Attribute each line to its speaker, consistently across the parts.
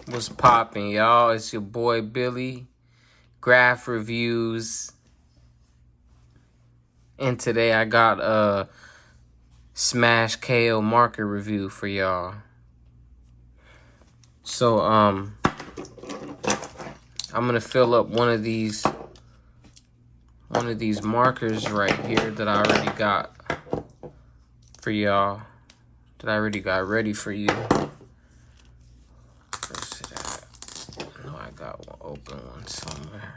Speaker 1: What's poppin', y'all? It's your boy Billy, Graph Reviews. And today I got a Smash KO marker review for y'all. So, I'm gonna fill up one of these markers right here that I already got for y'all. That I already got ready for you. Where's it at? I know I got one open one somewhere.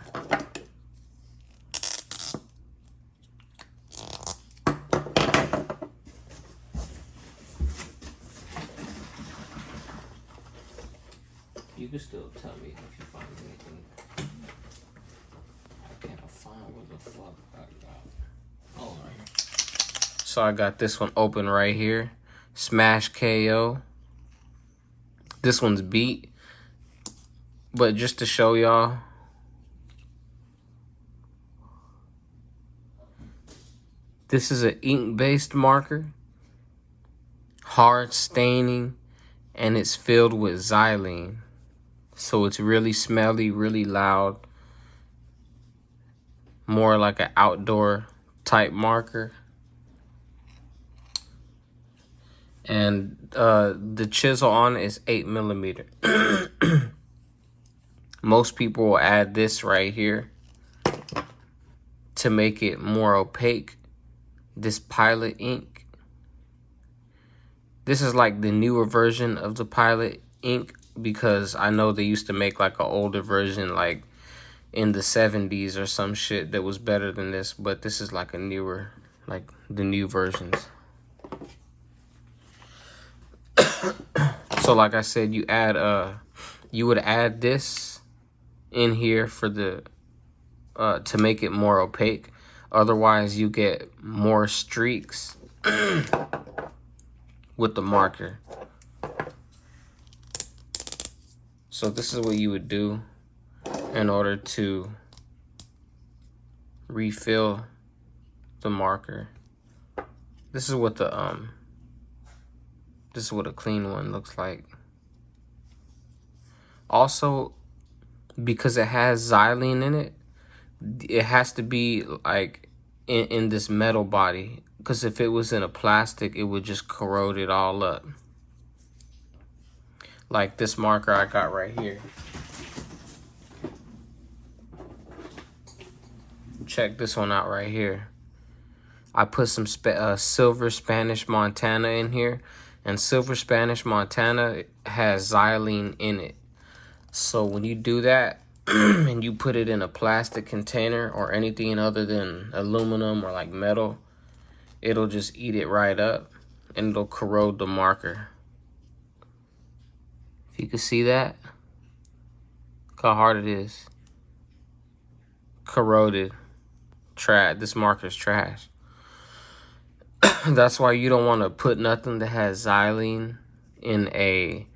Speaker 1: You can still tell me if you find anything. I can't find what the fuck I got. Oh, right here. So I got this one open right here. Smash KO. This one's beat. But just to show y'all, this is an ink-based marker. Hard staining. And it's filled with xylene. So it's really smelly, really loud. More like an outdoor type marker. And the chisel on it is 8mm. Most people will add this right here to make it more opaque. This Pilot ink. This is like the newer version of the Pilot ink, because I know they used to make like an older version like in the 70s or some shit that was better than this, but this is like a newer, like the new versions. So like I said, you would add this in here for the to make it more opaque. Otherwise you get more streaks with the marker. So this is what you would do in order to refill the marker. This is what a clean one looks like. Also, because it has xylene in it, it has to be like in this metal body, because if it was in a plastic, it would just corrode it all up. Like this marker I got right here. Check this one out right here. I put some silver Spanish Montana in here, and silver Spanish Montana has xylene in it. So when you do that and you put it in a plastic container or anything other than aluminum or like metal, it'll just eat it right up and it'll corrode the marker. If you can see that, look how hard it is. Corroded. This marker's trash. That's why you don't want to put nothing that has xylene in a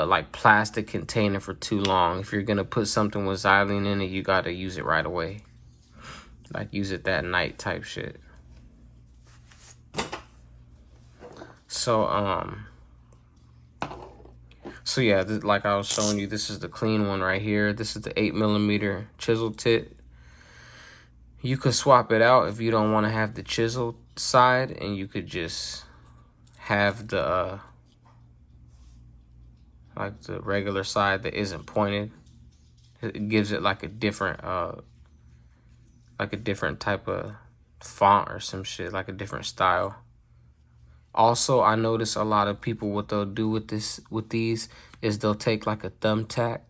Speaker 1: like plastic container for too long. If you're gonna put something with xylene in it, you gotta use it right away. Like use it that night type shit. So yeah, like I was showing you, this is the clean one right here. This is the 8mm chisel tip. You could swap it out if you don't want to have the chisel side, and you could just have the like the regular side that isn't pointed. It gives it like a different type of font or some shit, like a different style. Also, I notice a lot of people, what they'll do with these is they'll take like a thumbtack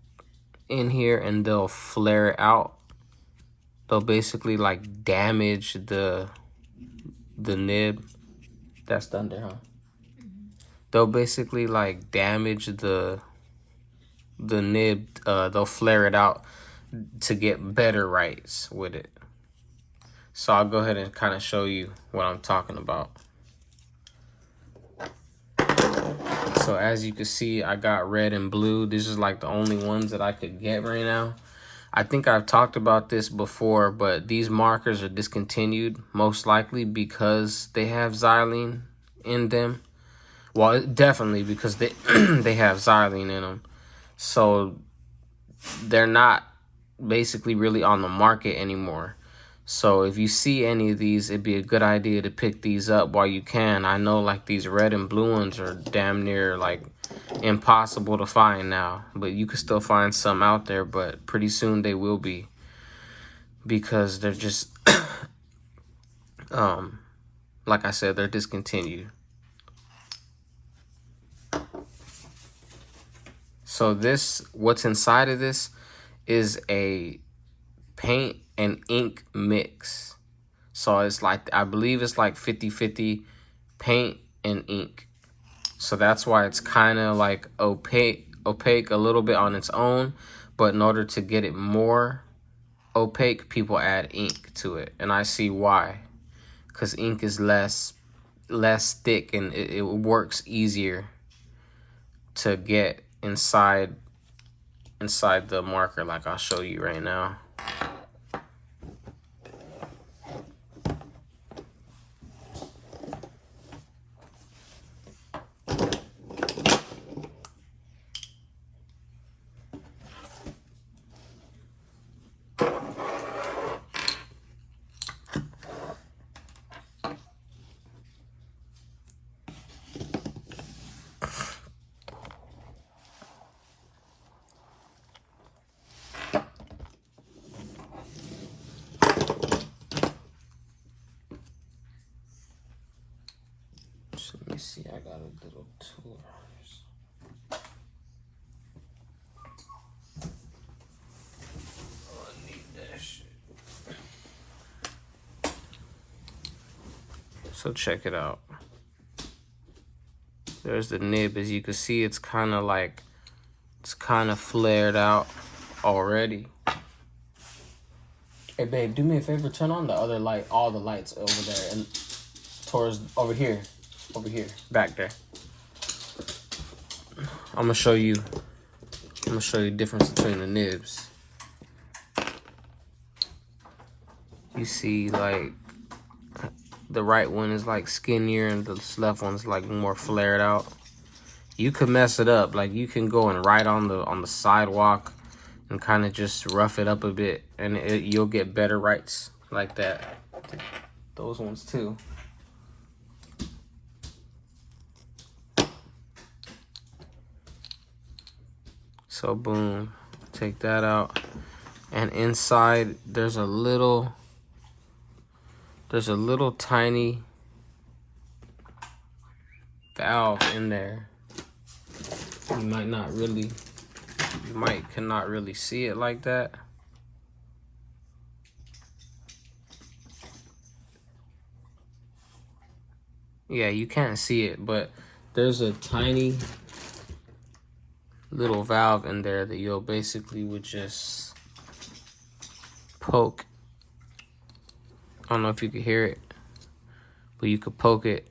Speaker 1: in here and they'll flare it out. They'll basically like damage the nib. That's done there, huh? They'll basically like damage the nib. They'll flare it out to get better rights with it. So I'll go ahead and kind of show you what I'm talking about. So as you can see, I got red and blue. This is like the only ones that I could get right now. I think I've talked about this before, but these markers are discontinued, most likely because they have xylene in them. Well, definitely, because they they have xylene in them, so they're not basically really on the market anymore. So if you see any of these, it'd be a good idea to pick these up while you can. I know like these red and blue ones are damn near like impossible to find now, but you can still find some out there, but pretty soon they will be, because they're just like I said, they're discontinued. So this, what's inside of this is a paint and ink mix. So it's like, I believe it's like 50-50 paint and ink. So that's why it's kind of like opaque a little bit on its own. But in order to get it more opaque, people add ink to it. And I see why. Because ink is less thick, and it works easier to get inside the marker, like I'll show you right now. Let me see, I got a little tool. Oh, I need that shit. So check it out. There's the nib. As you can see, it's kind of like, it's kind of flared out already. Hey babe, do me a favor, turn on the other light, all the lights over there and towards over here, back there. I'm gonna show you the difference between the nibs. You see, like, the right one is like skinnier and the left one's like more flared out. You could mess it up. Like, you can go and write on the sidewalk and kind of just rough it up a bit, and you'll get better writes like that. Those ones too. So boom, take that out, and inside there's a little tiny valve in there. You cannot really see it like that. Yeah, you can't see it, but there's a tiny little valve in there that you'll basically would just poke. I don't know if you could hear it, but you could poke it,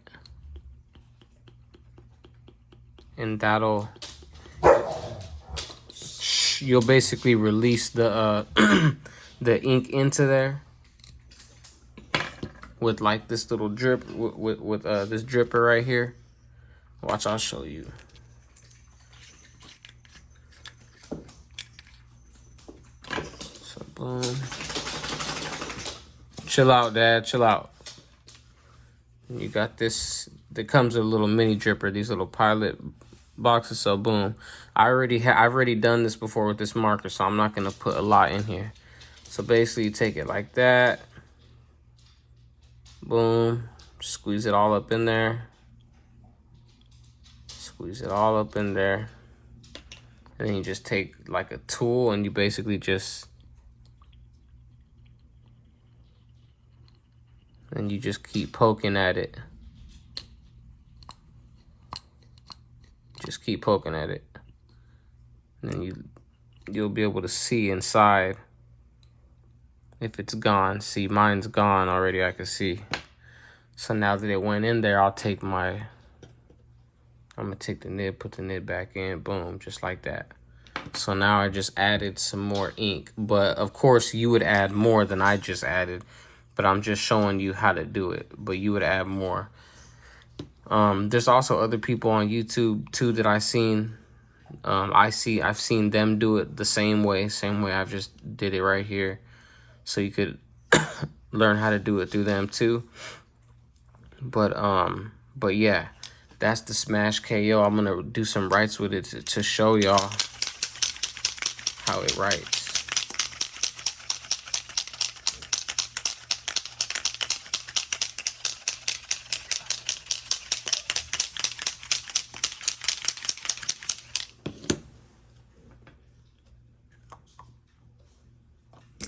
Speaker 1: and you'll basically release the the ink into there with like this little drip, with this dripper right here. Watch, I'll show you. So boom. Chill out, Dad, chill out. You got this, that comes with a little mini dripper, these little pilot boxes. So boom, I've already done this before with this marker, so I'm not gonna put a lot in here. So basically you take it like that, boom, squeeze it all up in there, squeeze it all up in there, and then you just take like a tool and you basically just keep poking at it. Just keep poking at it, and then you'll be able to see inside if it's gone. See, mine's gone already, I can see. So now that it went in there, I'm gonna take the nib, put the nib back in, boom, just like that. So now I just added some more ink, but of course you would add more than I just added, but I'm just showing you how to do it, but you would add more. There's also other people on YouTube too that I've seen them do it the same way I've just did it right here. So you could learn how to do it through them too. But yeah, that's the Smash KO. I'm gonna do some writes with it to show y'all how it writes.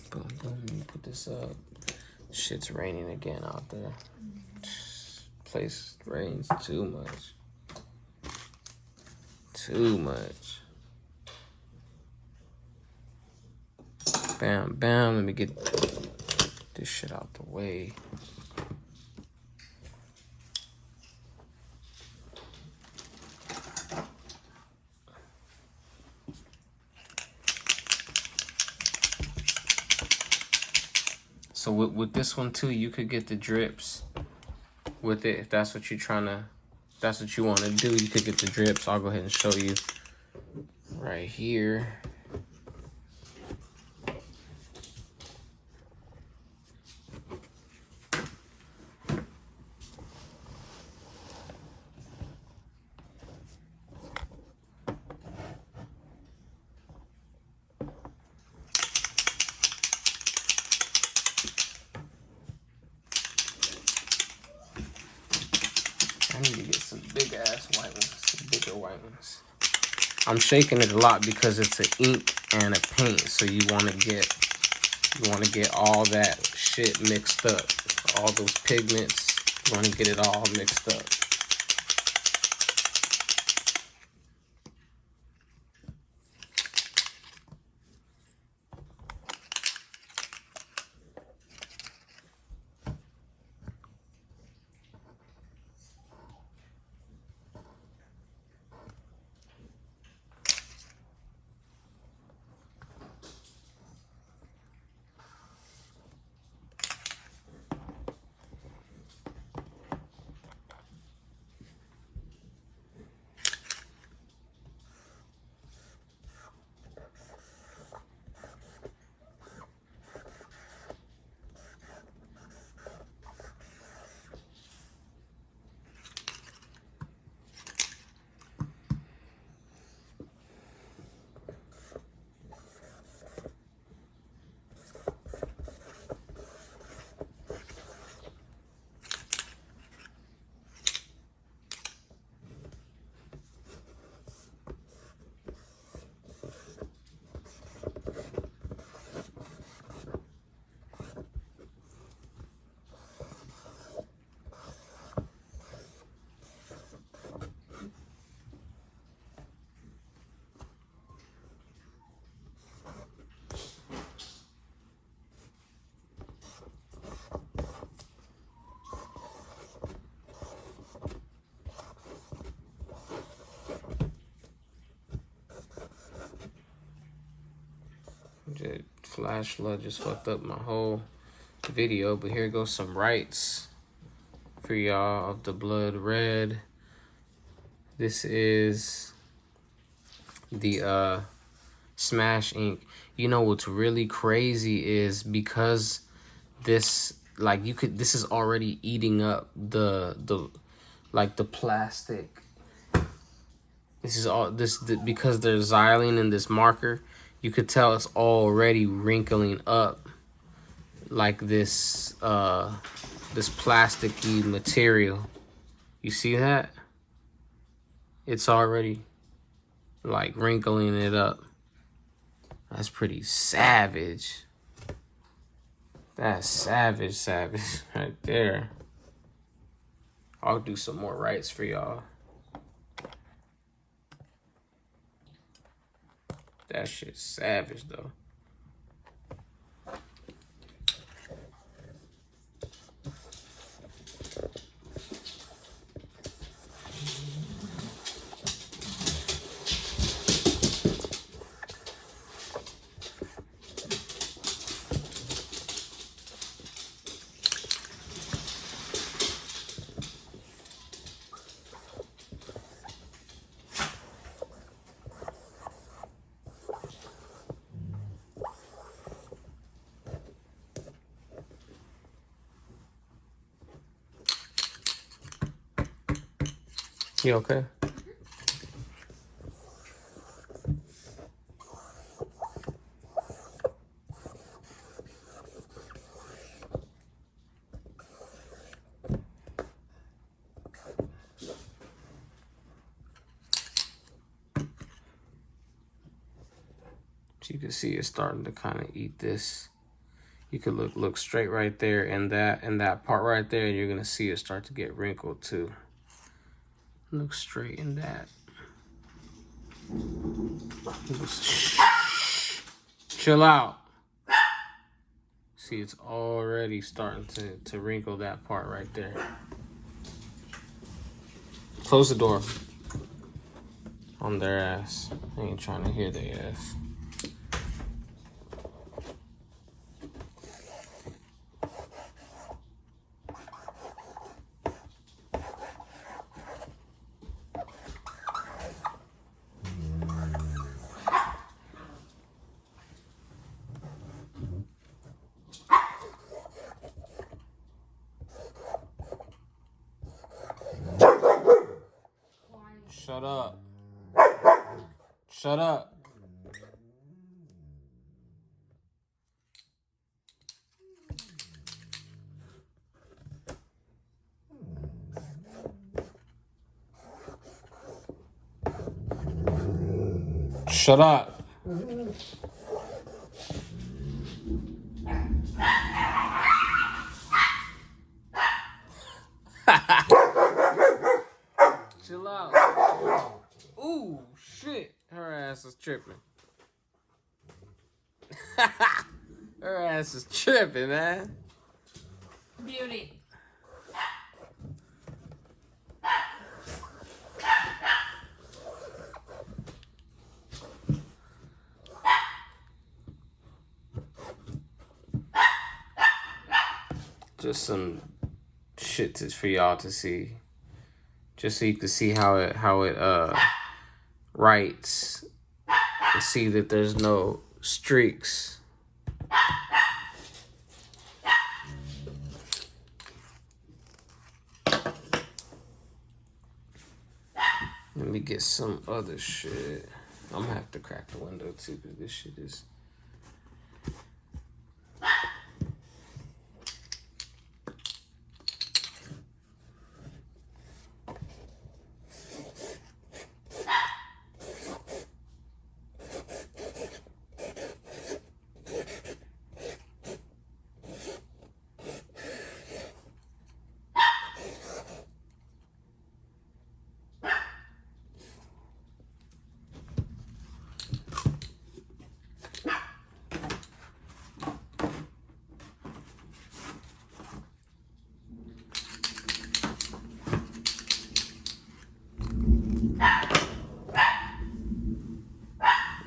Speaker 1: Boom, boom, let me put this up. Shit's raining again out there. Place rains too much. Too much. Bam, bam. Let me get this shit out the way. So with this one too, you could get the drips with it if that's what you're trying to, if that's what you want to do. You could get the drips. I'll go ahead and show you right here. I need to get some big ass white ones, some bigger white ones. I'm shaking it a lot because it's an ink and a paint, so you want to get all that shit mixed up. All those pigments, you want to get it all mixed up. The flash flood just fucked up my whole video, but here goes some rights for y'all of the blood red. This is the Smash ink. You know what's really crazy is because this, like, this is already eating up the plastic. This is all because there's xylene in this marker. You could tell it's already wrinkling up like this this plasticky material. You see that? It's already like wrinkling it up. That's pretty savage. That's savage right there. I'll do some more rights for y'all. That shit's savage though. You okay? So you can see it's starting to kind of eat this. You could look straight right there, and that part right there, you're gonna see it start to get wrinkled too. Look straight in that. Chill out. See, it's already starting to wrinkle that part right there. Close the door on their ass. I ain't trying to hear their ass. Shut up. Shut up. Shut up. Chill out. Ooh, shit. Her ass is tripping. Her ass is tripping, man.
Speaker 2: Beauty.
Speaker 1: Just some shit for y'all to see. Just so you can see how it writes and see that there's no streaks. Let me get some other shit. I'm gonna have to crack the window too, because this shit is.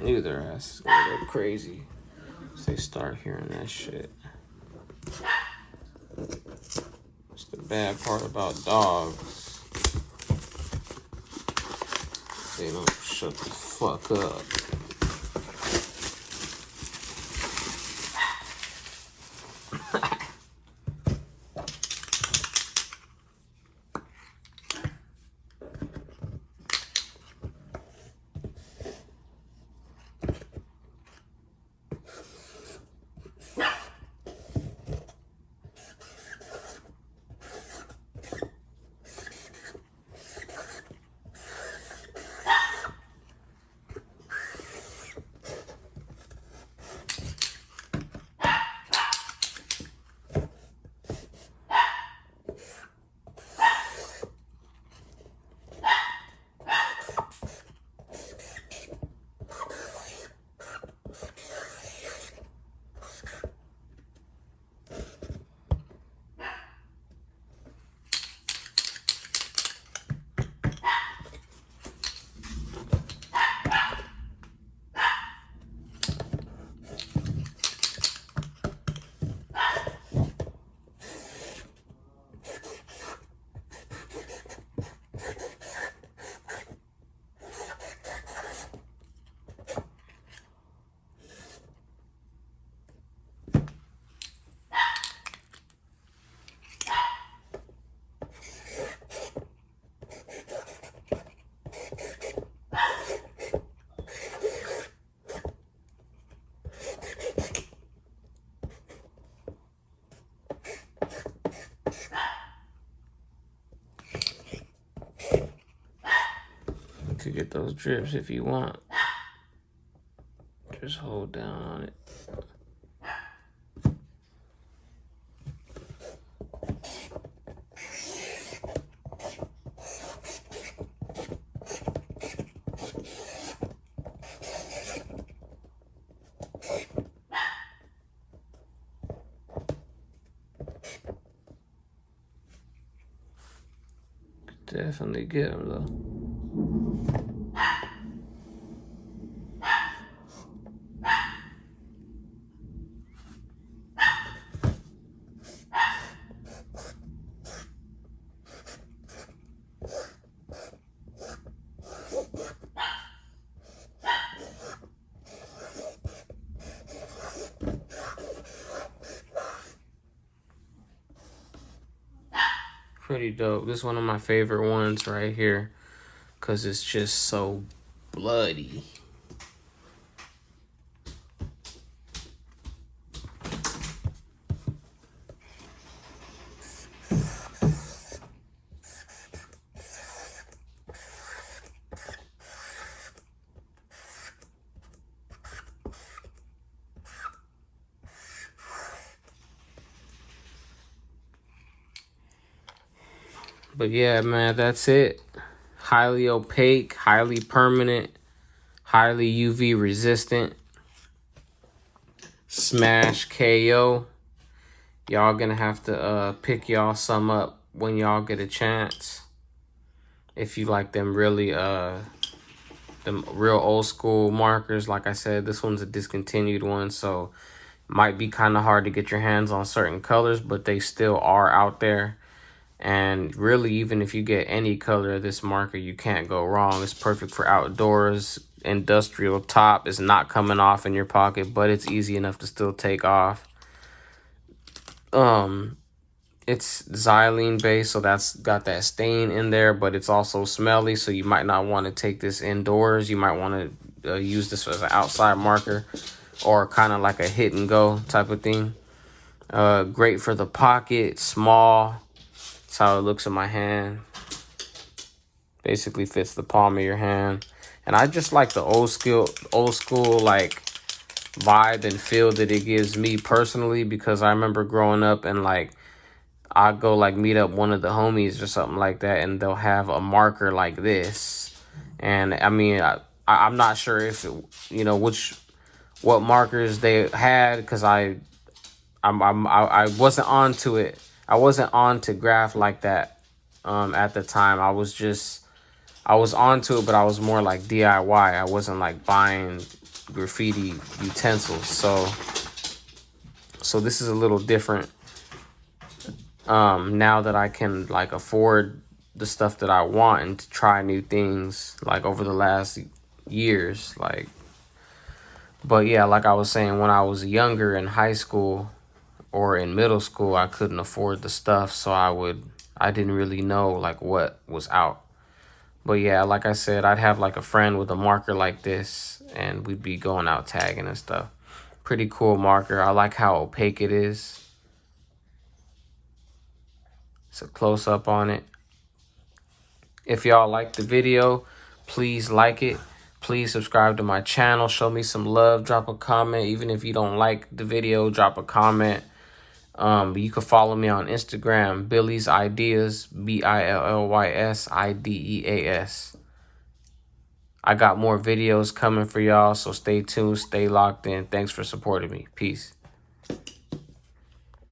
Speaker 1: Knew their ass is gonna go crazy once they start hearing that shit. It's the bad part about dogs. They don't shut the fuck up. could get those drips if you want. Just hold down on it. Definitely get them though. Pretty dope. This is one of my favorite ones right here because it's just so bloody. But yeah, man, that's it. Highly opaque, highly permanent, highly UV resistant. Smash KO. Y'all gonna have to pick y'all some up when y'all get a chance. If you like them really them real old school markers. Like I said, this one's a discontinued one, so might be kind of hard to get your hands on certain colors, but they still are out there. And really, even if you get any color of this marker, you can't go wrong. It's perfect for outdoors. Industrial top is not coming off in your pocket, but it's easy enough to still take off. It's xylene based, so that's got that stain in there, but it's also smelly, so you might not want to take this indoors. You might want to use this as an outside marker or kind of like a hit and go type of thing. Great for the pocket, small. That's how it looks in my hand. Basically fits the palm of your hand. And I just like the old school like vibe and feel that it gives me personally, because I remember growing up and like I go like meet up one of the homies or something like that, and they'll have a marker like this. And I mean, I'm not sure if it, you know, what markers they had, because I wasn't onto it. I wasn't on to graph like that at the time. I was onto it, but I was more like DIY. I wasn't like buying graffiti utensils. So this is a little different now that I can like afford the stuff that I want and to try new things like over the last years. Like, but yeah, like I was saying, when I was younger in high school or in middle school, I couldn't afford the stuff, so I didn't really know like what was out. But yeah, like I said, I'd have like a friend with a marker like this, and we'd be going out tagging and stuff. Pretty cool marker. I like how opaque it is. It's a close up on it. If y'all like the video, please like it. Please subscribe to my channel. Show me some love. Drop a comment. Even if you don't like the video, drop a comment. You can follow me on Instagram, Billy's Ideas, BILLYSIDEAS. I got more videos coming for y'all, so stay tuned, stay locked in. Thanks for supporting me. Peace.